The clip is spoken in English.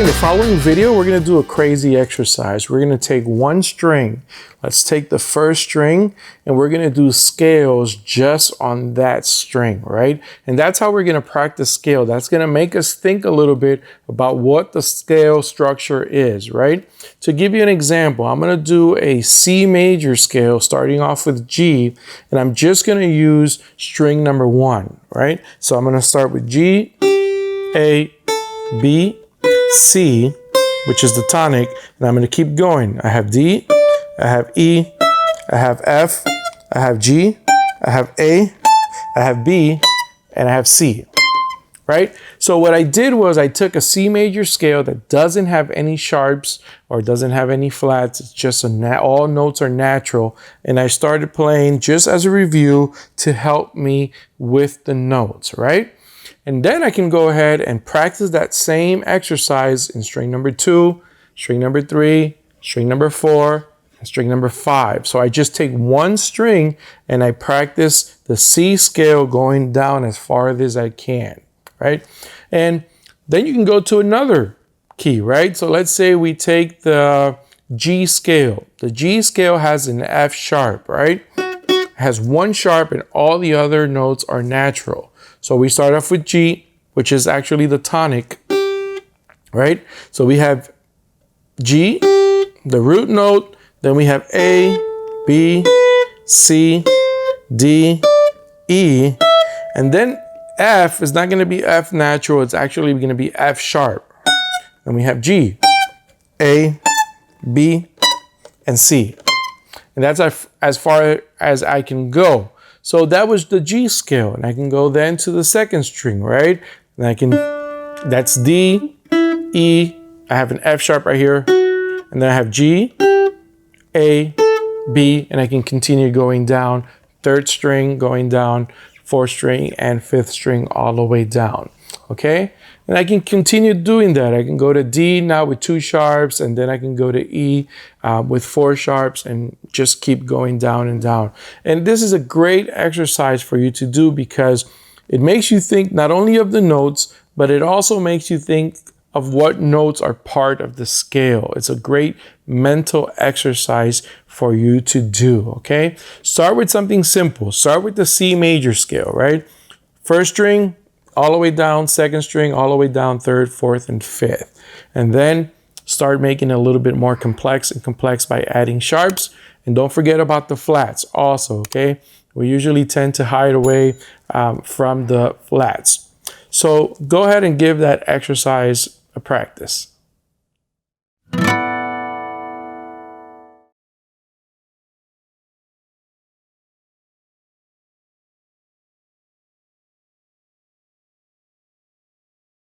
In the following video, we're going to do a crazy exercise. We're going to take one string. Let's take the first string and we're going to do scales just on that string, right? And that's how we're going to practice scale. That's going to make us think a little bit about what the scale structure is, right? To give you an example, I'm going to do a C major scale starting off with G, and I'm just going to use string number 1, right? So I'm going to start with G, A, B, C, which is the tonic, and I'm going to keep going. I have D, I have E, I have F, I have G, I have A, I have B, and I have C, right? So what I did was I took a C major scale that doesn't have any sharps or doesn't have any flats. It's just all notes are natural, and I started playing just as a review to help me with the notes, right? And then I can go ahead and practice that same exercise in string number 2, string number 3, string number 4, and string number 5. So I just take one string and I practice the C scale going down as far as I can, right? And then you can go to another key, right? So let's say we take the G scale. The G scale has an F sharp, right? It has one sharp and all the other notes are natural. So we start off with G, which is actually the tonic, right? So we have G, the root note, then we have A, B, C, D, E, and then F is not going to be F natural, it's actually going to be F sharp. Then we have G, A, B, and C. And that's as far as I can go. So that was the G scale, and I can go then to the second string, right? And that's D, E, I have an F sharp right here, and then I have G, A, B, and I can continue going down, third string going down, fourth string and fifth string all the way down, okay? And I can continue doing that. I can go to D now with 2 sharps, and then I can go to E with 4 sharps and just keep going down and down. And this is a great exercise for you to do because it makes you think not only of the notes, but it also makes you think of what notes are part of the scale. It's a great mental exercise for you to do, okay? Start with something simple. Start with the C major scale, right? First string, all the way down, second string, all the way down, third, fourth, and fifth. And then start making it a little bit more complex by adding sharps. And don't forget about the flats also, okay? We usually tend to hide away from the flats. So go ahead and give that exercise a practice.